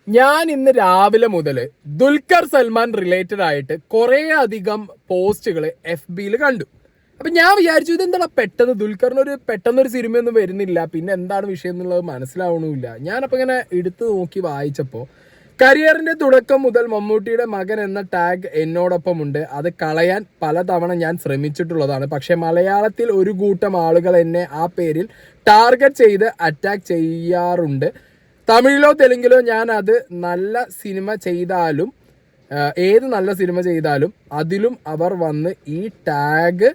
ഞാൻ ഇന്ന് രാവിലെ മുതൽ ദുൽഖർ സൽമാൻ റിലേറ്റഡ് ആയിട്ട് കുറേ അധികം പോസ്റ്റുകൾ FBയിൽ കണ്ടു. അപ്പം ഞാൻ വിചാരിച്ചു ഇതെന്താ പെട്ടെന്നൊരു സിനിമയൊന്നും വരുന്നില്ല, പിന്നെ എന്താണ് വിഷയം എന്നുള്ളത് മനസ്സിലാവണമില്ല. ഞാനപ്പോൾ ഇങ്ങനെ എടുത്ത് നോക്കി വായിച്ചപ്പോൾ കരിയറിന്റെ തുടക്കം മുതൽ മമ്മൂട്ടിയുടെ മകൻ എന്ന ടാഗ് എന്നോടൊപ്പമുണ്ട്. അത് കളയാൻ പലതവണ ഞാൻ ശ്രമിച്ചിട്ടുള്ളതാണ്. പക്ഷെ മലയാളത്തിൽ ഒരു കൂട്ടം ആളുകൾ എന്നെ ആ പേരിൽ ടാർഗറ്റ് ചെയ്ത് അറ്റാക്ക് ചെയ്യാറുണ്ട്. തമിഴിലോ തെലുങ്കിലോ ഞാൻ അത് നല്ല സിനിമ ചെയ്താലും ഏത് നല്ല സിനിമ ചെയ്താലും അതിലും അവർ വന്ന് ഈ ടാഗ്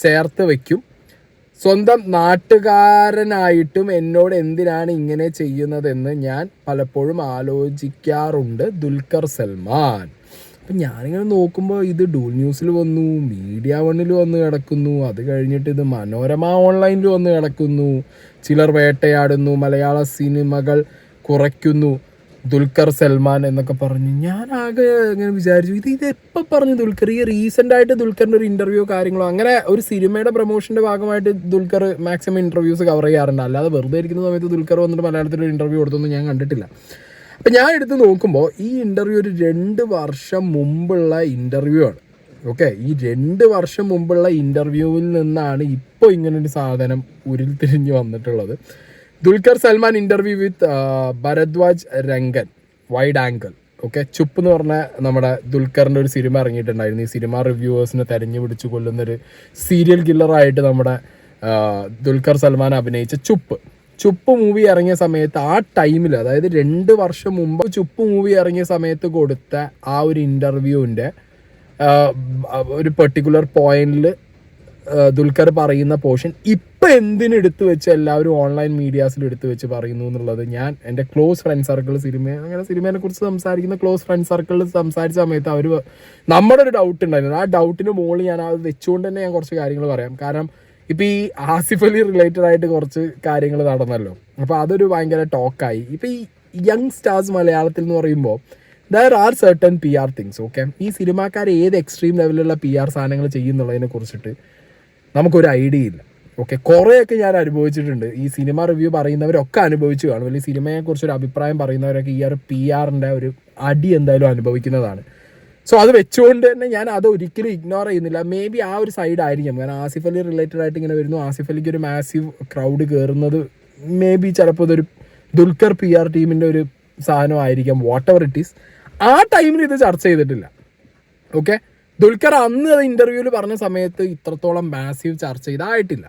ചേർത്ത് വയ്ക്കും. സ്വന്തം നാട്ടുകാരനായിട്ടും എന്നോട് എന്തിനാണ് ഇങ്ങനെ ചെയ്യുന്നതെന്ന് ഞാൻ പലപ്പോഴും ആലോചിക്കാറുണ്ട്. ദുൽഖർ സൽമാൻ. അപ്പം ഞാനിങ്ങനെ നോക്കുമ്പോൾ ഇത് ഡൂൾ ന്യൂസിൽ വന്നു, മീഡിയ വണ്ണിൽ വന്ന് കിടക്കുന്നു, അത് കഴിഞ്ഞിട്ട് ഇത് മനോരമ ഓൺലൈനിൽ വന്ന് കിടക്കുന്നു. ചിലർ വേട്ടയാടുന്നു, മലയാള സിനിമകൾ കുറയ്ക്കുന്നു ദുൽഖർ സൽമാൻ എന്നൊക്കെ പറഞ്ഞു. ഞാൻ ആകെ ഇങ്ങനെ വിചാരിച്ചു ഇത് എപ്പോൾ പറഞ്ഞു ദുൽഖർ? ഈ റീസെൻ്റ് ആയിട്ട് ദുൽഖറിൻ്റെ ഒരു ഇൻ്റർവ്യൂ കാര്യങ്ങളോ അങ്ങനെ ഒരു സിനിമയുടെ പ്രൊമോഷൻ്റെ ഭാഗമായിട്ട് ദുൽഖർ മാക്സിമം ഇൻ്റർവ്യൂസ് കവർ ചെയ്യാറുണ്ട്. അല്ലാതെ വെറുതെ ഇരിക്കുന്ന സമയത്ത് ദുൽഖർ വന്നിട്ട് മലയാളത്തിൽ ഒരു ഇൻ്റർവ്യൂ കൊടുത്തൊന്നും ഞാൻ കണ്ടിട്ടില്ല. അപ്പം ഞാൻ എടുത്ത് നോക്കുമ്പോൾ ഈ ഇൻ്റർവ്യൂ ഒരു 2 വർഷം മുമ്പുള്ള ഇൻ്റർവ്യൂ ആണ്. ഓക്കെ, ഈ 2 വർഷം മുമ്പുള്ള ഇൻ്റർവ്യൂവിൽ നിന്നാണ് ഇപ്പോൾ ഇങ്ങനൊരു സാധനം ഉരുത്തിരിഞ്ഞ് വന്നിട്ടുള്ളത്. ദുൽഖർ സൽമാൻ ഇൻ്റർവ്യൂ വിത്ത് Bharadwaj Rangan, wide angle. Okay, Chup എന്ന് പറഞ്ഞ നമ്മുടെ ദുൽഖറിൻ്റെ ഒരു സിനിമ ഇറങ്ങിയിട്ടുണ്ടായിരുന്നു. ഈ സിനിമ റിവ്യൂവേഴ്സിനെ തെരഞ്ഞു പിടിച്ച് കൊല്ലുന്നൊരു സീരിയൽ കില്ലറായിട്ട് നമ്മുടെ ദുൽഖർ സൽമാൻ അഭിനയിച്ച ചുപ്പ് മൂവി ഇറങ്ങിയ സമയത്ത് ആ ടൈമിൽ, അതായത് 2 വർഷം മുമ്പ് ചുപ്പ് മൂവി ഇറങ്ങിയ സമയത്ത് കൊടുത്ത ആ ഒരു ഇൻ്റർവ്യൂവിൻ്റെ ഒരു പെർട്ടിക്കുലർ പോയിന്റിൽ ദുൽഖർ പറയുന്ന പോർഷൻ ഇപ്പം എന്തിനെടുത്ത് വെച്ച് എല്ലാവരും ഓൺലൈൻ മീഡിയാസിൽ എടുത്ത് വെച്ച് പറയുന്നു എന്നുള്ളത് ഞാൻ എൻ്റെ ക്ലോസ് ഫ്രണ്ട് സർക്കിൾ സിനിമയെ കുറിച്ച് സംസാരിക്കുന്ന ക്ലോസ് ഫ്രണ്ട് സർക്കിളിൽ സംസാരിച്ച സമയത്ത് അവർ നമ്മുടെ ഒരു ഡൗട്ട് ഉണ്ടായിരുന്നു. ആ ഡൗട്ടിന് മുകളിൽ ഞാൻ അത് വെച്ചുകൊണ്ട് തന്നെ ഞാൻ കുറച്ച് കാര്യങ്ങൾ പറയാം. കാരണം ഇപ്പം ഈ ആസിഫ് അലി റിലേറ്റഡ് ആയിട്ട് കുറച്ച് കാര്യങ്ങൾ നടന്നല്ലോ. അപ്പോൾ അതൊരു ഭയങ്കര ടോക്കായി. ഇപ്പം ഈ യങ് സ്റ്റാർസ് മലയാളത്തിൽ എന്ന് പറയുമ്പോൾ there are certain PR things. Okay, ഈ സിനിമാക്കാർ ഏത് എക്സ്ട്രീം ലെവലിലുള്ള PR സാധനങ്ങൾ ചെയ്യുന്നുള്ളതിനെ കുറിച്ചിട്ട് നമുക്കൊരു ഐഡിയ ഇല്ല. ഓക്കെ, കുറേയൊക്കെ ഞാൻ അനുഭവിച്ചിട്ടുണ്ട്. ഈ സിനിമ റിവ്യൂ പറയുന്നവരൊക്കെ അനുഭവിച്ചു കാണും. അല്ലെങ്കിൽ സിനിമയെക്കുറിച്ചൊരു അഭിപ്രായം പറയുന്നവരൊക്കെ ഈ ഒരു PR-ൻ്റെ ഒരു അടി എന്തായാലും അനുഭവിക്കുന്നതാണ്. സോ അത് വെച്ചുകൊണ്ട് തന്നെ ഞാൻ അത് ഒരിക്കലും ഇഗ്നോർ ചെയ്യുന്നില്ല. മേ ബി ആ ഒരു സൈഡ് ആയിരിക്കും. കാരണം ആസിഫ് അലി റിലേറ്റഡ് ആയിട്ട് ഇങ്ങനെ വരുന്നു, ആസിഫ് അലിക്ക് ഒരു മാസീവ് ക്രൗഡ് കയറുന്നത് മേ ബി ചിലപ്പോൾ ഇതൊരു ദുൽഖർ PR ടീമിൻ്റെ ഒരു സാധനമായിരിക്കാം. വാട്ട് എവർ ഇറ്റ് ഈസ്, ആ ടൈമിൽ ഇത് ചർച്ച ചെയ്തിട്ടില്ല. ഓക്കെ, ദുൽഖർ അന്ന് അത് ഇൻ്റർവ്യൂവിൽ പറഞ്ഞ സമയത്ത് ഇത്രത്തോളം മാസീവ് ചർച്ച ചെയ്തായിട്ടില്ല.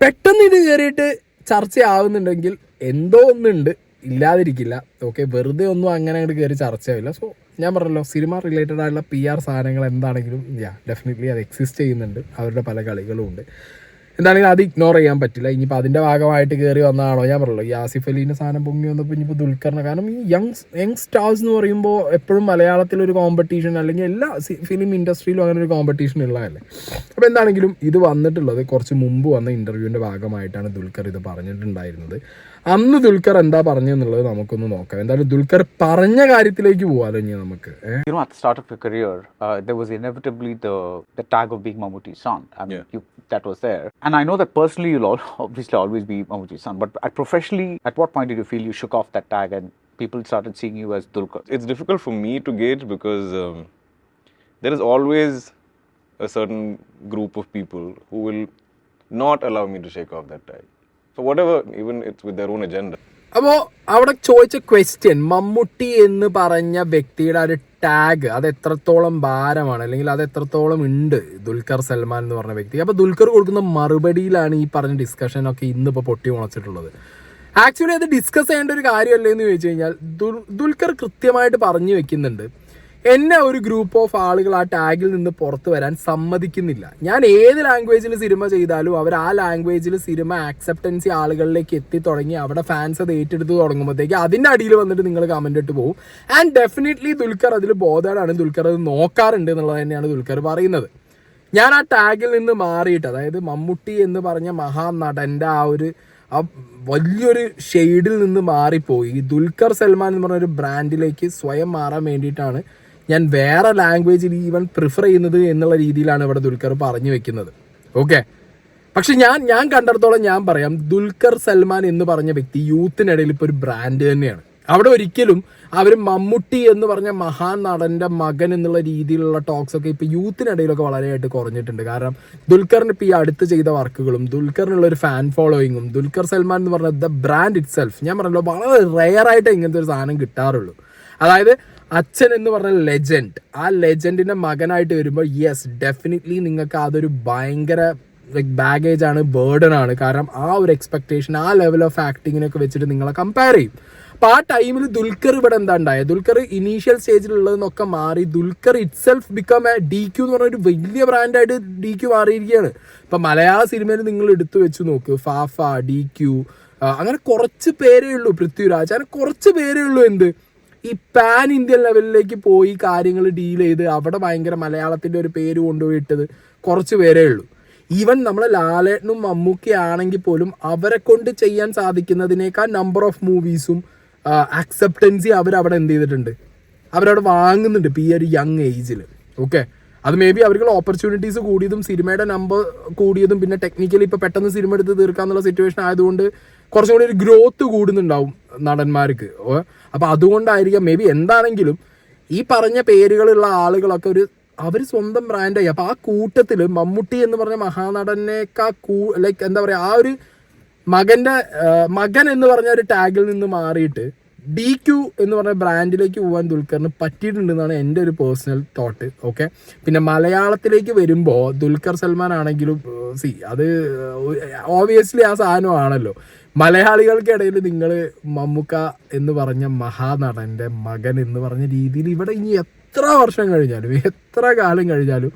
പെട്ടെന്ന് ഇത് കയറിയിട്ട് ചർച്ചയാവുന്നുണ്ടെങ്കിൽ എന്തോ ഒന്നുണ്ട്, ഇല്ലാതിരിക്കില്ല. ഓക്കെ, വെറുതെ ഒന്നും അങ്ങനെ അങ്ങോട്ട് കയറി ചർച്ചയാവില്ല. സോ ഞാൻ പറഞ്ഞല്ലോ, സിനിമ റിലേറ്റഡ് ആയിട്ടുള്ള PR സാധനങ്ങൾ എന്താണെങ്കിലും ഡെഫിനറ്റ്ലി അത് എക്സിസ്റ്റ് ചെയ്യുന്നുണ്ട്. അവരുടെ പല കളികളും ഉണ്ട്. എന്താണെങ്കിലും അത് ഇഗ്നോർ ചെയ്യാൻ പറ്റില്ല. ഇനിയിപ്പോൾ അതിൻ്റെ ഭാഗമായിട്ട് കയറി വന്നതാണോ? ഞാൻ പറഞ്ഞല്ലോ, ഈ ആസിഫ് അലീൻ്റെ സാധനം പൊങ്ങി വന്നപ്പോൾ ഇനിയിപ്പോൾ ദുൽഖറിനെ, കാരണം ഈ യങ് സ്റ്റാർസ് എന്ന് പറയുമ്പോൾ എപ്പോഴും മലയാളത്തിലൊരു കോമ്പറ്റീഷൻ, അല്ലെങ്കിൽ എല്ലാ ഫിലിം ഇൻഡസ്ട്രിയിലും അങ്ങനെ ഒരു കോമ്പറ്റീഷൻ ഉള്ളതല്ലേ. അപ്പോൾ എന്താണെങ്കിലും ഇത് വന്നിട്ടുള്ളത് കുറച്ച് മുമ്പ് വന്ന ഇൻ്റർവ്യൂവിൻ്റെ ഭാഗമായിട്ടാണ് ദുൽഖർ ഇത് പറഞ്ഞിട്ടുണ്ടായിരുന്നത്. അന്ന് ദുൽഖർ എന്താ പറഞ്ഞെന്നുള്ളത് നമുക്കൊന്ന് നോക്കാം. എന്തായാലും ദുൽഖർ പറഞ്ഞ കാര്യത്തിലേക്ക് പോവാലോ ഇനി നമുക്ക്. At the start of your career, there was inevitably the tag of being Mammootty's son. I mean, that was there. And I know that personally you'll obviously always be Mammootty's son. But professionally, at what point did you feel you shook off that tag and people started seeing you as Dulquer? It's difficult for me to gauge because there is always a certain group of people who will not allow me to shake off that tag. So whatever, even it's with their own agenda. അപ്പോൾ അവിടെ ചോദിച്ച question, Mammootty എന്ന് പറഞ്ഞ വ്യക്തിയുടെ ഒരു tag അത് എത്രത്തോളം ഭാരമാണ്, അല്ലെങ്കിൽ അത് എത്രത്തോളം ഉണ്ട് ദുൽഖർ സൽമാൻ എന്ന് പറഞ്ഞ വ്യക്തി. അപ്പോൾ ദുൽഖർ കൊടുക്കുന്ന മറുപടിയിലാണ് ഈ പറഞ്ഞ ഡിസ്കഷനൊക്കെ ഇന്നിപ്പോൾ പൊട്ടി മുളച്ചിട്ടുള്ളത്. ആക്ച്വലി അത് ഡിസ്കസ് ചെയ്യേണ്ട ഒരു കാര്യമല്ലേ എന്ന് ചോദിച്ചു കഴിഞ്ഞാൽ ദുൽഖർ കൃത്യമായിട്ട് പറഞ്ഞു വെക്കുന്നുണ്ട്, എന്നെ ഒരു ഗ്രൂപ്പ് ഓഫ് ആളുകൾ ആ ടാഗിൽ നിന്ന് പുറത്തു വരാൻ സമ്മതിക്കുന്നില്ല. ഞാൻ ഏത് ലാംഗ്വേജിൽ സിനിമ ചെയ്താലും അവർ ആ ലാംഗ്വേജിൽ സിനിമ ആക്സെപ്റ്റൻസി ആളുകളിലേക്ക് എത്തി തുടങ്ങി അവിടെ ഫാൻസ് അത് ഏറ്റെടുത്ത് തുടങ്ങുമ്പോഴത്തേക്ക് അതിൻ്റെ അടിയിൽ വന്നിട്ട് നിങ്ങൾ കമൻ്റ് ഇട്ട് പോകും. ആൻഡ് ഡെഫിനറ്റ്ലി ദുൽഖർ അതിൽ ബോധവാനാണ്, ദുൽഖർ അത് നോക്കാറുണ്ട് എന്നുള്ളത് തന്നെയാണ് ദുൽഖർ പറയുന്നത്. ഞാൻ ആ ടാഗിൽ നിന്ന് മാറിയിട്ട്, അതായത് മമ്മൂട്ടി എന്ന് പറഞ്ഞ മഹാനടൻ്റെ ആ വലിയൊരു ഷെയ്ഡിൽ നിന്ന് മാറിപ്പോയി ദുൽഖർ സൽമാൻ എന്ന് പറഞ്ഞൊരു ബ്രാൻഡിലേക്ക് സ്വയം മാറാൻ വേണ്ടിയിട്ടാണ് ഞാൻ വേറെ ലാംഗ്വേജിൽ ഈവൻ പ്രിഫർ ചെയ്യുന്നത് എന്നുള്ള രീതിയിലാണ് ഇവിടെ ദുൽഖർ പറഞ്ഞു വെക്കുന്നത്. ഓക്കെ, പക്ഷെ ഞാൻ കണ്ടിടത്തോളം ഞാൻ പറയാം, ദുൽഖർ സൽമാൻ എന്ന് പറഞ്ഞ വ്യക്തി യൂത്തിനിടയിൽ ഇപ്പോൾ ഒരു ബ്രാൻഡ് തന്നെയാണ്. അവിടെ ഒരിക്കലും അവർ മമ്മൂട്ടി എന്ന് പറഞ്ഞ മഹാനടന്റെ മകൻ എന്നുള്ള രീതിയിലുള്ള ടോക്സ് ഒക്കെ ഇപ്പൊ യൂത്തിനിടയിലൊക്കെ വളരെയായിട്ട് കുറഞ്ഞിട്ടുണ്ട്. കാരണം ദുൽഖറിന് ഇപ്പൊ ഈ അടുത്ത് ചെയ്ത വർക്കുകളും ദുൽഖറിനുള്ള ഒരു ഫാൻ ഫോളോയിങ്ങും ദുൽഖർ സൽമാൻ എന്ന് പറഞ്ഞ ദ ബ്രാൻഡ് ഇറ്റ് സെൽഫ്, ഞാൻ പറഞ്ഞല്ലോ വളരെ റെയർ ആയിട്ട് ഇങ്ങനത്തെ ഒരു സാധനം കിട്ടാറുള്ളൂ. അതായത് അച്ഛൻ എന്ന് പറഞ്ഞ ലെജൻഡ്, ആ ലെജൻഡിന്റെ മകനായിട്ട് വരുമ്പോൾ യെസ് ഡെഫിനറ്റ്ലി നിങ്ങൾക്ക് അതൊരു ഭയങ്കര ലൈക്ക് ബാഗേജ് ആണ്, ബേർഡൻ ആണ്. കാരണം ആ ഒരു എക്സ്പെക്ടേഷൻ, ആ ലെവൽ ഓഫ് ആക്ടിങ്ങിനൊക്കെ വെച്ചിട്ട് നിങ്ങളെ കമ്പയർ ചെയ്യും. അപ്പോൾ ആ ടൈമിൽ ദുൽഖർ ഇവിടെ എന്താ ഉണ്ടായത്, ദുൽഖർ ഇനീഷ്യൽ സ്റ്റേജിലുള്ളതെന്നൊക്കെ മാറി Dulquer it self become A DQ എന്ന് പറഞ്ഞ ഒരു വലിയ ബ്രാൻഡായിട്ട് DQ മാറിയിരിക്കുകയാണ്. ഇപ്പം മലയാള സിനിമയിൽ നിങ്ങൾ എടുത്തു വെച്ച് നോക്ക്, ഫാഫ, DQ, അങ്ങനെ കുറച്ച് പേരേ ഉള്ളൂ, പൃഥ്വിരാജ്, അങ്ങനെ കുറച്ച് പേരേ ഉള്ളൂ എന്ത് ഈ പാൻ ഇന്ത്യൻ ലെവലിലേക്ക് പോയി കാര്യങ്ങൾ ഡീൽ ചെയ്ത് അവിടെ ഭയങ്കര മലയാളത്തിൻ്റെ ഒരു പേര് കൊണ്ടുപോയിട്ടത് കുറച്ച് പേരേ ഉള്ളൂ. ഈവൻ നമ്മൾ ലാലേട്ടനും മമ്മൂക്കി ആണെങ്കിൽ പോലും അവരെ കൊണ്ട് ചെയ്യാൻ സാധിക്കുന്നതിനേക്കാൾ നമ്പർ ഓഫ് മൂവീസും അക്സെപ്റ്റൻസി അവരവിടെ എന്ത് ചെയ്തിട്ടുണ്ട്, അവരവിടെ വാങ്ങുന്നുണ്ട് ഇപ്പോൾ ഈ ഒരു യങ് ഏജിൽ. ഓക്കെ, അത് മേ ബി അവർക്ക് ഓപ്പർച്യൂണിറ്റീസ് കൂടിയതും സിനിമയുടെ നമ്പർ കൂടിയതും പിന്നെ ടെക്നിക്കലി ഇപ്പോൾ പെട്ടെന്ന് സിനിമ എടുത്ത് തീർക്കാന്നുള്ള സിറ്റുവേഷൻ ആയതുകൊണ്ട് കുറച്ചും കൂടി ഒരു ഗ്രോത്ത് കൂടുന്നുണ്ടാവും നടന്മാർക്ക്. അപ്പോൾ അതുകൊണ്ടായിരിക്കാം മേ ബി. എന്താണെങ്കിലും ഈ പറഞ്ഞ പേരുകളുള്ള ആളുകളൊക്കെ അവർ സ്വന്തം ബ്രാൻഡായി. അപ്പോൾ ആ കൂട്ടത്തിൽ മമ്മൂട്ടി എന്ന് പറഞ്ഞ മഹാനടനേക്കാൾ ലൈക്ക് എന്താ പറയുക, ആ ഒരു മകൻ എന്ന് പറഞ്ഞ ഒരു ടാഗിൽ നിന്ന് മാറിയിട്ട് DQ എന്ന് പറഞ്ഞ ബ്രാൻഡിലേക്ക് പോകാൻ ദുൽഖറിന് പറ്റിയിട്ടുണ്ടെന്നാണ് എൻ്റെ ഒരു പേഴ്സണൽ തോട്ട്. ഓക്കെ, പിന്നെ മലയാളത്തിലേക്ക് വരുമ്പോൾ ദുൽഖർ സൽമാൻ ആണെങ്കിലും അത് ഓബിയസ്ലി ആ സാധനമാണല്ലോ. മലയാളികൾക്കിടയിൽ നിങ്ങൾ മമ്മൂക്ക എന്ന് പറഞ്ഞ മഹാനടൻ്റെ മകൻ എന്ന് പറഞ്ഞ രീതിയിൽ ഇവിടെ ഇനി എത്ര വർഷം കഴിഞ്ഞാലും എത്ര കാലം കഴിഞ്ഞാലും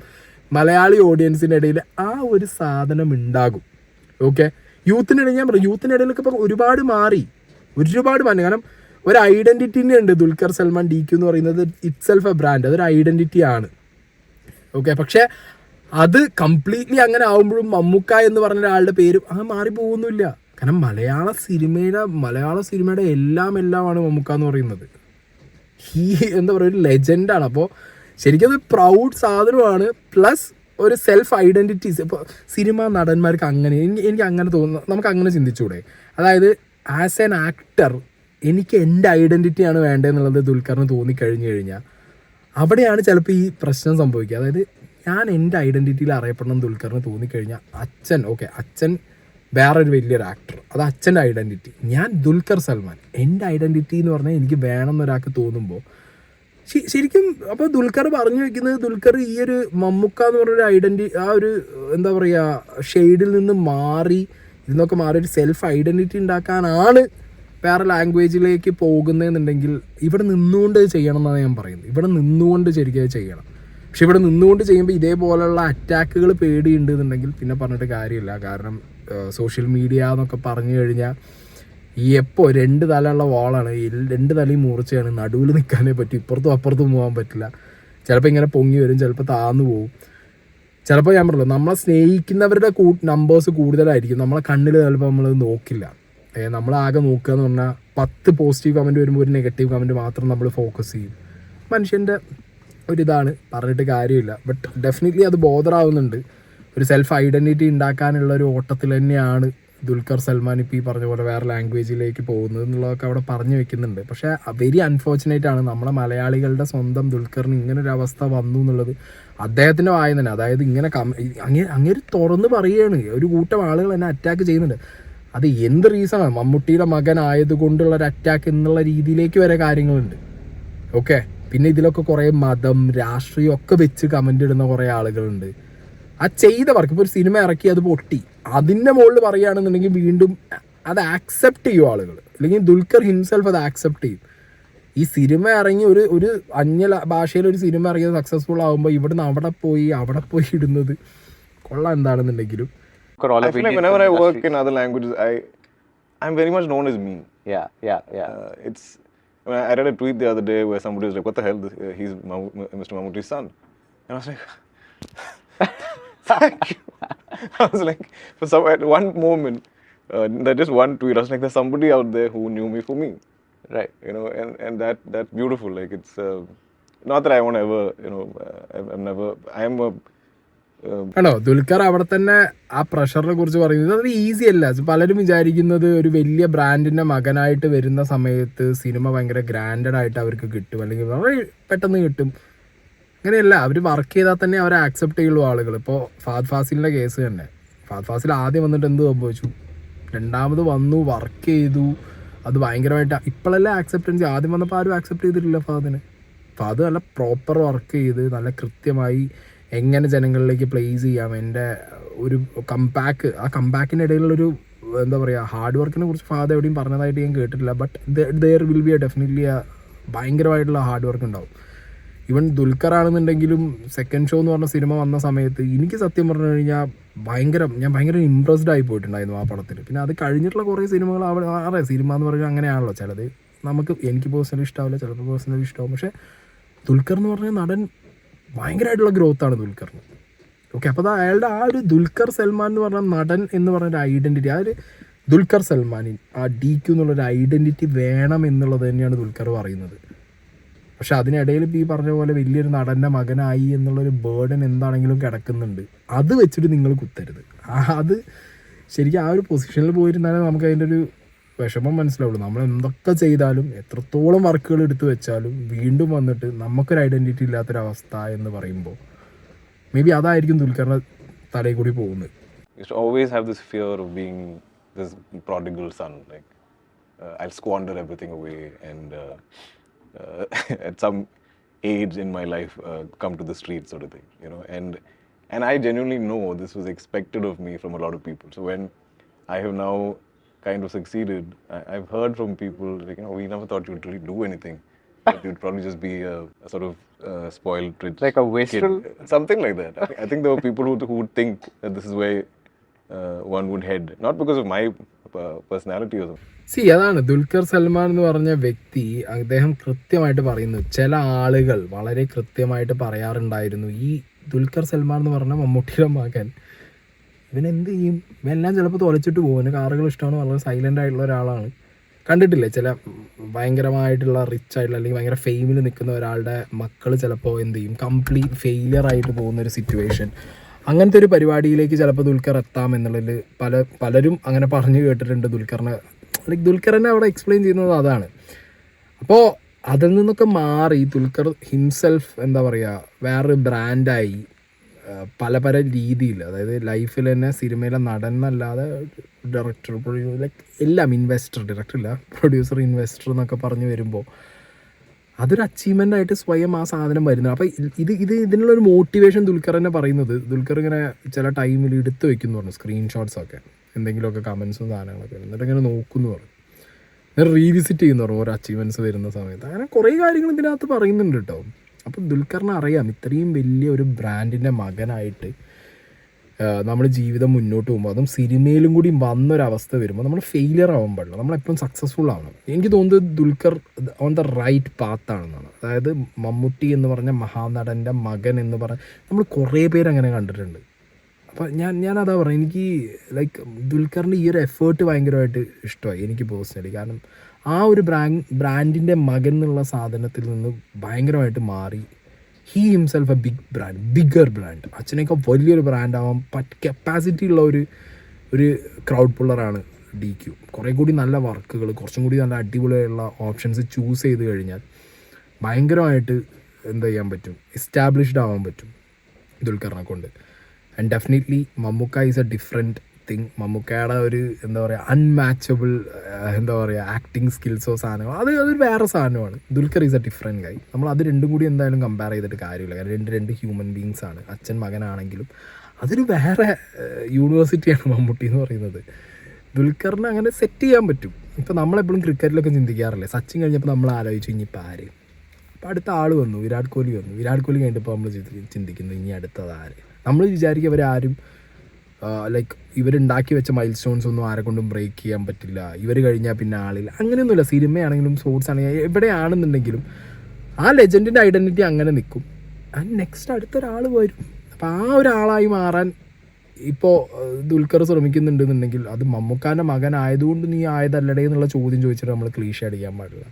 മലയാളി ഓഡിയൻസിൻ്റെ ഇടയിൽ ആ ഒരു സാധനം ഉണ്ടാകും. ഓക്കെ, യൂത്തിനിടയിൽ ഞാൻ പറയും, യൂത്തിനിടയിലൊക്കെ ഇപ്പം ഒരുപാട് മാറി. കാരണം ഒരു ഐഡൻറ്റിറ്റി തന്നെ ഉണ്ട്. ദുൽഖർ സൽമാൻ DQ എന്ന് പറയുന്നത് ഇറ്റ് സെൽഫ് എ ബ്രാൻഡ്, അതൊരു ഐഡൻറ്റിറ്റി ആണ്. ഓക്കെ, പക്ഷേ അത് കംപ്ലീറ്റ്ലി അങ്ങനെ ആകുമ്പോഴും മമ്മൂക്ക എന്ന് പറഞ്ഞ ഒരാളുടെ പേര് അങ്ങനെ മാറി പോകുന്നില്ല. കാരണം മലയാള സിനിമയുടെ എല്ലാമാണ് മമ്മൂക്ക എന്ന് പറയുന്നത്. എന്താ പറയുക, ഒരു ലെജൻഡാണ്. അപ്പോൾ ശരിക്കും അത് പ്രൗഡ് സാധനമാണ്. പ്ലസ് ഒരു സെൽഫ് ഐഡൻറ്റിറ്റീസ് ഇപ്പോൾ സിനിമ നടന്മാർക്ക് അങ്ങനെ എനിക്ക് അങ്ങനെ തോന്നുന്നു. നമുക്ക് അങ്ങനെ ചിന്തിച്ചൂടെ? അതായത് ആസ് എൻ ആക്ടർ എനിക്ക് എൻ്റെ ഐഡൻറ്റിറ്റിയാണ് വേണ്ടതെന്നുള്ളത് ദുൽഖറിന് തോന്നിക്കഴിഞ്ഞു കഴിഞ്ഞാൽ അവിടെയാണ് ചിലപ്പോൾ ഈ പ്രശ്നം സംഭവിക്കുക. അതായത് ഞാൻ എൻ്റെ ഐഡൻറ്റിറ്റിയിൽ അറിയപ്പെടണം ദുൽഖറിന് തോന്നിക്കഴിഞ്ഞാൽ അച്ഛൻ വേറൊരു വലിയൊരു ആക്ടർ, അത് അച്ഛൻ്റെ ഐഡൻറ്റിറ്റി. ഞാൻ ദുൽഖർ സൽമാൻ എൻ്റെ ഐഡൻറ്റിറ്റി എന്ന് പറഞ്ഞാൽ എനിക്ക് വേണം എന്നൊരാൾക്ക് തോന്നുമ്പോൾ ശരിക്കും അപ്പോൾ ദുൽഖർ പറഞ്ഞു വെക്കുന്നത്, ദുൽഖർ ഈ ഒരു മമ്മൂക്ക എന്ന് പറഞ്ഞൊരു ആ ഒരു എന്താ പറയുക ഷെയ്ഡിൽ നിന്ന് മാറി ഇതിന്നൊക്കെ മാറി ഒരു സെൽഫ് ഐഡൻറ്റിറ്റി ഉണ്ടാക്കാനാണ് വേറെ ലാംഗ്വേജിലേക്ക് പോകുന്നതെന്നുണ്ടെങ്കിൽ ഇവിടെ നിന്നുകൊണ്ട് ചെയ്യണം എന്നാണ് ഞാൻ പറയുന്നത്. ഇവിടെ നിന്നുകൊണ്ട് ശരിക്കും ചെയ്യണം. പക്ഷെ ഇവിടെ നിന്നുകൊണ്ട് ചെയ്യുമ്പോൾ ഇതേപോലെയുള്ള അറ്റാക്കുകൾ പേടിയുണ്ട് എന്നുണ്ടെങ്കിൽ പിന്നെ പറഞ്ഞിട്ട് കാര്യമില്ല. കാരണം സോഷ്യൽ മീഡിയ എന്നൊക്കെ പറഞ്ഞു കഴിഞ്ഞാൽ ഈ എപ്പോൾ 2 തലയുള്ള വാളാണ്, 2 തലയും മൂർച്ചയാണ്, നടുവിൽ നിൽക്കാനേ പറ്റും, ഇപ്പുറത്തും അപ്പുറത്തും പോകാൻ പറ്റില്ല. ചിലപ്പോൾ ഇങ്ങനെ പൊങ്ങി വരും, ചിലപ്പോൾ താന്നു പോകും. ചിലപ്പോൾ ഞാൻ പറഞ്ഞല്ലോ, നമ്മളെ സ്നേഹിക്കുന്നവരുടെ നമ്പേഴ്സ് കൂടുതലായിരിക്കും, നമ്മളെ കണ്ണിൽ ചിലപ്പോൾ നമ്മളത് നോക്കില്ല. നമ്മളാകെ നോക്കുക എന്ന് പറഞ്ഞാൽ 10 പോസിറ്റീവ് കമൻറ്റ് വരുമ്പോൾ ഒരു നെഗറ്റീവ് കമൻറ്റ് മാത്രം നമ്മൾ ഫോക്കസ് ചെയ്യും. മനുഷ്യൻ്റെ ഒരിതാണ്, പറഞ്ഞിട്ട് കാര്യമില്ല. ബട്ട് ഡെഫിനറ്റ്ലി അത് ബോധറാവുന്നുണ്ട്. ഒരു സെൽഫ് ഐഡൻറ്റിറ്റി ഉണ്ടാക്കാനുള്ള ഒരു ഓട്ടത്തിൽ തന്നെയാണ് ദുൽഖർ സൽമാൻ ഇപ്പോൾ ഈ പറഞ്ഞ പോലെ വേറെ ലാംഗ്വേജിലേക്ക് പോകുന്നത് എന്നുള്ളതൊക്കെ അവിടെ പറഞ്ഞു വെക്കുന്നുണ്ട്. പക്ഷേ വെരി അൺഫോർച്ചുനേറ്റ് ആണ് നമ്മളെ മലയാളികളുടെ സ്വന്തം ദുൽഖറിന് ഇങ്ങനൊരു അവസ്ഥ വന്നു എന്നുള്ളത് അദ്ദേഹത്തിൻ്റെ വായ തന്നെ. അതായത് ഇങ്ങനെ അങ്ങനെ തുറന്ന് പറയുകയാണ്, ഒരു കൂട്ടം ആളുകൾ എന്നെ അറ്റാക്ക് ചെയ്യുന്നുണ്ട്. അത് എന്ത് റീസണാണ്, മമ്മൂട്ടിയുടെ മകനായതുകൊണ്ടുള്ള ഒരു അറ്റാക്ക് എന്നുള്ള രീതിയിലേക്ക് വരെ കാര്യങ്ങളുണ്ട്. ഓക്കെ, പിന്നെ ഇതിലൊക്കെ കുറേ മതം രാഷ്ട്രീയം ഒക്കെ വെച്ച് കമൻ്റ് ഇടുന്ന കുറേ ആളുകളുണ്ട്. ആ ചെയ്ത വർക്ക് ഇപ്പോൾ ഒരു സിനിമ ഇറക്കി അത് പൊട്ടി, അതിൻ്റെ മുകളിൽ പറയുകയാണെന്നുണ്ടെങ്കിൽ വീണ്ടും അത് ആക്സെപ്റ്റ് ചെയ്യും ആളുകൾ, അല്ലെങ്കിൽ ദുൽഖർ ഹിംസെൽഫ് അത് ആക്സെപ്റ്റ് ചെയ്യും. ഈ സിനിമ ഇറങ്ങി ഒരു അന്യ ഭാഷയിൽ ഒരു സിനിമ ഇറങ്ങിയത് സക്സസ്ഫുൾ ആകുമ്പോൾ ഇവിടുന്ന് അവിടെ പോയി ഇടുന്നത് കൊള്ളാം എന്താണെന്നുണ്ടെങ്കിലും. I feel like whenever I work in other languages, I'm very much known as me. Yeah. It's. I read a tweet the other day where somebody was like, "What the hell? He's Mr. Mammootty's son," and I was like, "Thank you." I was like, at one moment, that just one tweet, I was like, "There's somebody out there who knew me for me." Right. You know, and that's beautiful. Like it's not that I want to ever, I'm never. I am a ആണോ ദുൽഖർ അവിടെ തന്നെ ആ പ്രഷറിനെ കുറിച്ച് പറയുന്നത് അത് easy അല്ല. പലരും വിചാരിക്കുന്നത് ഒരു വലിയ ബ്രാൻഡിന്റെ മകനായിട്ട് വരുന്ന സമയത്ത് സിനിമ ഭയങ്കര ഗ്രാൻഡഡ് ആയിട്ട് അവർക്ക് കിട്ടും, അല്ലെങ്കിൽ വളരെ പെട്ടെന്ന് കിട്ടും. അങ്ങനെയല്ല, അവർ വർക്ക് ചെയ്താൽ തന്നെ അവരെ ആക്സെപ്റ്റ് ചെയ്യുള്ളൂ ആളുകൾ. ഇപ്പോൾ ഫഹദ് ഫാസിലിൻ്റെ കേസ് തന്നെ, ഫഹദ് ഫാസിൽ ആദ്യം വന്നിട്ട് എന്ത് സംഭവിച്ചു, രണ്ടാമത് വന്നു വർക്ക് ചെയ്തു, അത് ഭയങ്കരമായിട്ട് ഇപ്പോഴല്ല ആക്സെപ്റ്റൻസ്. ആദ്യം വന്നപ്പോൾ ആരും ആക്സെപ്റ്റ് ചെയ്തിട്ടില്ല ഫഹദിനെ. ഫഹദ് നല്ല പ്രോപ്പർ വർക്ക് ചെയ്ത് നല്ല കൃത്യമായി എങ്ങനെ ജനങ്ങളിലേക്ക് പ്ലേസ് ചെയ്യാം, എൻ്റെ ഒരു കംബാക്ക്, ആ കംബാക്കിൻ്റെ ഇടയിലുള്ളൊരു എന്താ പറയുക ഹാർഡ് വർക്കിനെ കുറിച്ച് ഫഹദ് എവിടെയും പറഞ്ഞതായിട്ട് ഞാൻ കേട്ടിട്ടില്ല. But there will be definitely ഭയങ്കരമായിട്ടുള്ള ഹാർഡ് വർക്ക് ഉണ്ടാവും. ഈവൻ ദുൽഖർ ആണെന്നുണ്ടെങ്കിലും സെക്കൻഡ് ഷോ എന്ന് പറഞ്ഞ സിനിമ വന്ന സമയത്ത് എനിക്ക് സത്യം പറഞ്ഞു കഴിഞ്ഞാൽ ഞാൻ ഭയങ്കര ഇമ്പ്രസ്ഡ് ആയി പോയിട്ടുണ്ടായിരുന്നു ആ പടത്തിൽ. പിന്നെ അത് കഴിഞ്ഞിട്ടുള്ള കുറേ സിനിമകൾ അറിയാം, സിനിമ എന്ന് പറഞ്ഞാൽ അങ്ങനെയാണല്ലോ, ചിലത് എനിക്ക് പേഴ്സണലി ഇഷ്ടമാവില്ല, ചിലപ്പോൾ പേഴ്സണലി ഇഷ്ടമാവും. പക്ഷേ ദുൽഖർ എന്ന് പറഞ്ഞ നടൻ ഭയങ്കരമായിട്ടുള്ള ഗ്രോത്താണ് ദുൽഖറിന്. ഓക്കെ, അപ്പോൾ അത് അയാളുടെ ആ ഒരു ദുൽഖർ സൽമാൻ എന്ന് പറഞ്ഞ നടൻ എന്ന് പറഞ്ഞൊരു ഐഡൻറ്റിറ്റി, ആ ഒരു ദുൽഖർ സൽമാനിൽ ആ DQ എന്നുള്ളൊരു ഐഡൻറ്റിറ്റി വേണം എന്നുള്ളത് തന്നെയാണ് ദുൽഖർ പറയുന്നത്. പക്ഷെ അതിനിടയിൽ ഈ പറഞ്ഞ പോലെ വലിയൊരു നടൻ്റെ മകനായി എന്നുള്ളൊരു ബേർഡൻ എന്താണെങ്കിലും കിടക്കുന്നുണ്ട്. അത് വെച്ചിട്ട് നിങ്ങൾ കുത്തരുത്. അത് ശരിക്കും ആ ഒരു പൊസിഷനിൽ പോയിരുന്നാലേ നമുക്ക് അതിൻ്റെ ഒരു വിഷമം മനസ്സിലാവുള്ളൂ. നമ്മൾ എന്തൊക്കെ ചെയ്താലും എത്രത്തോളം വർക്കുകൾ എടുത്ത് വെച്ചാലും വീണ്ടും വന്നിട്ട് നമുക്കൊരു ഐഡൻറ്റിറ്റി ഇല്ലാത്തൊരവസ്ഥ എന്ന് പറയുമ്പോൾ മേ ബി അതായിരിക്കും ദുൽഖറിൻ്റെ തലയിൽ കൂടി പോകുന്നത്. You should always have this fear of being this prodigal son, like I'll squander everything away and at some age in my life come to the streets sort of thing, you know. And I genuinely know this was expected of me from a lot of people. So when I have now kind of succeeded, I've heard from people like, you know, we never thought you'd really do anything. You'd probably just be a sort of spoiled rich Like a wastrel? kid. Something like that. I think there were people who would think that this is where one would head, not because of my personality or something. അതാണ് ദുൽഖർ സൽമാൻ എന്ന് പറഞ്ഞ വ്യക്തി. അദ്ദേഹം കൃത്യമായിട്ട് പറയുന്നു, ചില ആളുകൾ വളരെ കൃത്യമായിട്ട് പറയാറുണ്ടായിരുന്നു, ഈ ദുൽഖർ സൽമാൻ എന്ന് പറഞ്ഞ മമ്മൂട്ടിയുടെ മകൻ ഇവനെന്ത് ചെയ്യും, ഇവനെല്ലാം ചിലപ്പോൾ തുലച്ചിട്ട് പോകും, ഇവന് കാറുകൾ ഇഷ്ടമാണ്, വളരെ സൈലൻ്റ് ആയിട്ടുള്ള ഒരാളാണ്. കണ്ടിട്ടില്ലേ ചില ഭയങ്കരമായിട്ടുള്ള റിച്ച് ആയിട്ടുള്ള അല്ലെങ്കിൽ ഭയങ്കര ഫെയിമിൽ നിൽക്കുന്ന ഒരാളുടെ മക്കൾ ചിലപ്പോൾ എന്ത് ചെയ്യും, കംപ്ലീറ്റ് ഫെയിലിയർ ആയിട്ട് പോകുന്നൊരു സിറ്റുവേഷൻ. അങ്ങനത്തെ ഒരു പരിപാടിയിലേക്ക് ചിലപ്പോൾ ദുൽഖർ എത്താം എന്നുള്ളതിൽ പലരും അങ്ങനെ പറഞ്ഞു കേട്ടിട്ടുണ്ട്. ദുൽഖർ തന്നെ അവിടെ എക്സ്പ്ലെയിൻ ചെയ്യുന്നത് അതാണ്. അപ്പോൾ അതിൽ നിന്നൊക്കെ മാറി ദുൽഖർ ഹിംസെൽഫ് എന്താ പറയുക വേറൊരു ബ്രാൻഡായി പല രീതിയിൽ, അതായത് ലൈഫിൽ തന്നെ സിനിമയിലെ നടൻ എന്നല്ലാതെ ഡയറക്ടർ, പ്രൊഡ്യൂസർ, ലൈക്ക് എല്ലാം, പ്രൊഡ്യൂസർ ഇൻവെസ്റ്റർ എന്നൊക്കെ പറഞ്ഞു വരുമ്പോൾ അതൊരു അച്ചീവ്മെൻ്റ് ആയിട്ട് സ്വയം ആ സാധനം വരുന്നത്. അപ്പോൾ ഇതിനുള്ളൊരു മോട്ടിവേഷൻ ദുൽഖർ തന്നെ പറയുന്നത്, ദുൽഖർ ഇങ്ങനെ ചില ടൈമിൽ എടുത്തു വെക്കുന്നു പറഞ്ഞു സ്ക്രീൻഷോട്ട്സൊക്കെ, എന്തെങ്കിലുമൊക്കെ കമൻസും സാധനങ്ങളൊക്കെ, എന്നിട്ട് ഇങ്ങനെ നോക്കുന്നു പറഞ്ഞു, എന്നിട്ട് റീവിസിറ്റ് ചെയ്യുന്നു പറഞ്ഞു ഓരോ അച്ചീവ്മെൻറ്റ്സ് വരുന്ന സമയത്ത്. അങ്ങനെ കുറേ കാര്യങ്ങൾ ഇതിനകത്ത് പറയുന്നുണ്ട് കേട്ടോ. അപ്പം ദുൽഖറിനെ അറിയാം, ഇത്രയും വലിയ ഒരു ബ്രാൻഡിൻ്റെ മകനായിട്ട് നമ്മൾ ജീവിതം മുന്നോട്ട് പോകുമ്പോൾ, അതും സിനിമയിലും കൂടി വന്നൊരവസ്ഥ വരുമ്പോൾ നമ്മൾ ഫെയിലിയർ ആവാൻ പാടില്ല, നമ്മളെപ്പോഴും സക്സസ്ഫുൾ ആവണം. എനിക്ക് തോന്നുന്നത് ദുൽഖർ ഓൺ ദ റൈറ്റ് പാത്താണെന്നാണ്. അതായത് മമ്മൂട്ടി എന്ന് പറഞ്ഞ മഹാനടൻ്റെ മകൻ എന്ന് പറഞ്ഞ നമ്മൾ കുറേ പേര് അങ്ങനെ കണ്ടിട്ടുണ്ട്. അപ്പോൾ ഞാനതാ പറയുന്നത്, എനിക്ക് ലൈക്ക് ദുൽഖറിൻ്റെ ഈ ഒരു എഫേർട്ട് ഭയങ്കരമായിട്ട് ഇഷ്ടമായി എനിക്ക് പേഴ്സണലി. കാരണം ആ ഒരു ബ്രാൻഡിൻ്റെ മകൻ എന്നുള്ള സാധനത്തിൽ നിന്ന് ഭയങ്കരമായിട്ട് മാറി he himself a bigger brand, അച്ഛനേക്കാൾ വലിയൊരു ബ്രാൻഡ് ആവാൻ കപ്പാസിറ്റി ഉള്ള ഒരു ക്രൗഡ് പുള്ളറാണ് DQ. കുറേ കൂടി നല്ല വർക്കുകൾ, കുറച്ചും കൂടി നല്ല അടിപൊളിയായുള്ള ഓപ്ഷൻസ് ചൂസ് ചെയ്ത് കഴിഞ്ഞാൽ ഭയങ്കരമായിട്ട് എന്ത് ചെയ്യാൻ പറ്റും, എസ്റ്റാബ്ലിഷ്ഡ് ആവാൻ പറ്റും ദുൽഖറിനെ കൊണ്ട്. And definitely Mammukka is a different thing. മമ്മൂക്കയുടെ ഒരു എന്താ പറയുക അൺമാച്ചബിൾ എന്താ പറയുക ആക്ടിങ് സ്കിൽസോ സാധനമോ അതൊരു വേറെ സാധനമാണ്. ദുൽഖർ ഈസ് എ ഡിഫറെൻറ്റ് ഗൈ. നമ്മൾ അത് രണ്ടും കൂടി എന്തായാലും കമ്പയർ ചെയ്തിട്ട് കാര്യമില്ല. കാരണം രണ്ട് ഹ്യൂമൻ ബീങ്സ് ആണ്. അച്ഛൻ മകനാണെങ്കിലും അതൊരു വേറെ യൂണിവേഴ്സിറ്റിയാണ് മമ്മൂട്ടി എന്ന് പറയുന്നത്. ദുൽഖറിനെ അങ്ങനെ സെറ്റ് ചെയ്യാൻ പറ്റും. ഇപ്പം നമ്മളെപ്പോഴും ക്രിക്കറ്റിലൊക്കെ ചിന്തിക്കാറില്ലേ, സച്ചിൻ കഴിഞ്ഞപ്പോൾ നമ്മൾ ആലോചിച്ചു ഇനിയിപ്പോൾ ആര്, അപ്പോൾ അടുത്ത ആൾ വന്നു, വിരാട് കോഹ്ലി കഴിഞ്ഞപ്പോൾ നമ്മൾ ചിന്തിക്കുന്നു ഇനി അടുത്തത് ആര്. നമ്മൾ വിചാരിക്കും അവരാരും ലൈക്ക് ഇവരുണ്ടാക്കി വെച്ച മൈൽ സ്റ്റോൺസ് ഒന്നും ആരെ കൊണ്ടും ബ്രേക്ക് ചെയ്യാൻ പറ്റില്ല, ഇവർ കഴിഞ്ഞാൽ പിന്നെ ആളില്ല. അങ്ങനെയൊന്നുമില്ല. സിനിമയാണെങ്കിലും സ്പോർട്സ് ആണെങ്കിലും എവിടെയാണെന്നുണ്ടെങ്കിലും ആ ലെജൻഡിൻ്റെ ഐഡൻറ്റിറ്റി അങ്ങനെ നിൽക്കും. ആൻഡ് നെക്സ്റ്റ് അടുത്തൊരാൾ വരും. അപ്പോൾ ആ ഒരാളായി മാറാൻ ഇപ്പോൾ ദുൽഖർ ശ്രമിക്കുന്നുണ്ടെന്നുണ്ടെങ്കിൽ അത് മമ്മൂക്കാൻ്റെ മകനായതുകൊണ്ട് നീ ആയതല്ലടേ എന്നുള്ള ചോദ്യം ചോദിച്ചിട്ട് നമ്മൾ ക്ലീഷ അടിക്കാൻ പാടില്ല.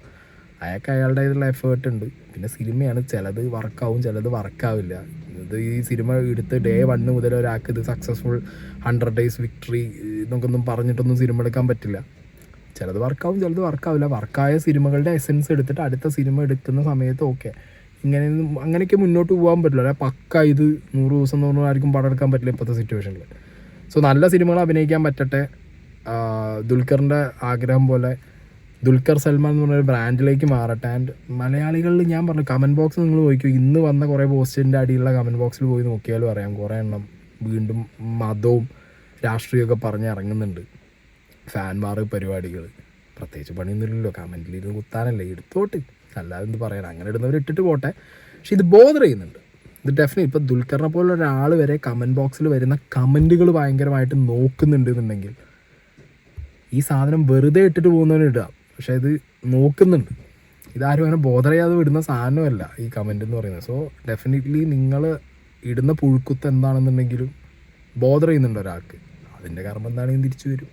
അയാൾക്ക് അയാളുടേതായിട്ടുള്ള എഫേർട്ട് ഉണ്ട്. പിന്നെ സിനിമയാണ്, ചിലത് വർക്കാവും ചിലത് വർക്കാവില്ല. ഇത് ഈ സിനിമ എടുത്ത് ഡേ 1 മുതൽ ഒരാൾക്ക് ഇത് സക്സസ്ഫുൾ 100 days വിക്ടറി എന്നൊക്കൊന്നും പറഞ്ഞിട്ടൊന്നും സിനിമ എടുക്കാൻ പറ്റില്ല. ചിലത് വർക്കാവും ചിലത് വർക്കാവില്ല. വർക്കായ സിനിമകളുടെ എസെൻസ് എടുത്തിട്ട് അടുത്ത സിനിമ എടുക്കുന്ന സമയത്ത് ഓക്കെ അങ്ങനെയൊക്കെ മുന്നോട്ട് പോകാൻ പറ്റില്ല. അല്ലെ പക്ക ഇത് 100 ദിവസം എന്ന് പറഞ്ഞാൽ ആർക്കും പടം എടുക്കാൻ പറ്റില്ല ഇപ്പോഴത്തെ സിറ്റുവേഷനിൽ. സോ നല്ല സിനിമകൾ അഭിനയിക്കാൻ പറ്റട്ടെ. ദുൽഖറിൻ്റെ ആഗ്രഹം പോലെ ദുൽഖർ സൽമാൻ എന്ന് പറഞ്ഞൊരു ബ്രാൻഡിലേക്ക് മാറട്ടെ. ആൻഡ് മലയാളികളിൽ ഞാൻ പറഞ്ഞു, കമൻറ്റ് ബോക്സ് നിങ്ങൾ നോക്കിയോ, ഇന്ന് വന്ന കുറേ പോസ്റ്റിൻ്റെ അടിയിലുള്ള കമൻറ്റ് ബോക്സിൽ പോയി നോക്കിയാലും അറിയാം, കുറേ എണ്ണം വീണ്ടും മതവും രാഷ്ട്രീയമൊക്കെ പറഞ്ഞ് ഇറങ്ങുന്നുണ്ട്. ഫാൻ വാർ പരിപാടികൾ, പ്രത്യേകിച്ച് പണിയൊന്നുമില്ലല്ലോ, കമൻറ്റിൽ ഇരുന്ന് കുത്താനല്ലേ, എടുത്തോട്ട്, അല്ലാതെ എന്ത് പറയാൻ, അങ്ങനെ ഇടുന്നവർ ഇട്ടിട്ട് പോട്ടെ. പക്ഷെ ഇത് ബോദർ ചെയ്യുന്നുണ്ട്. ഇത് ഡെഫിനറ്റ് ഇപ്പോൾ ദുൽഖറിനെ പോലുള്ള ഒരാൾ വരെ കമൻറ്റ് ബോക്സിൽ വരുന്ന കമൻറ്റുകൾ ഭയങ്കരമായിട്ട് നോക്കുന്നുണ്ട് എന്നുണ്ടെങ്കിൽ ഈ സാധനം വെറുതെ ഇട്ടിട്ട് പോകുന്നവനിടുക, പക്ഷേ ഇത് നോക്കുന്നുണ്ട്. ഇതാരും അങ്ങനെ ബോധർ ചെയ്യാതെ വിടുന്ന സാധനമല്ല ഈ കമൻറ്റ് എന്ന് പറയുന്നത്. സോ ഡെഫിനറ്റ്ലി നിങ്ങൾ ഇടുന്ന പുഴുക്കുത്ത് എന്താണെന്നുണ്ടെങ്കിലും ബോധർ ചെയ്യുന്നുണ്ട് ഒരാൾക്ക്, അതിൻ്റെ കർമ്മം എന്താണെങ്കിലും തിരിച്ചു വരും.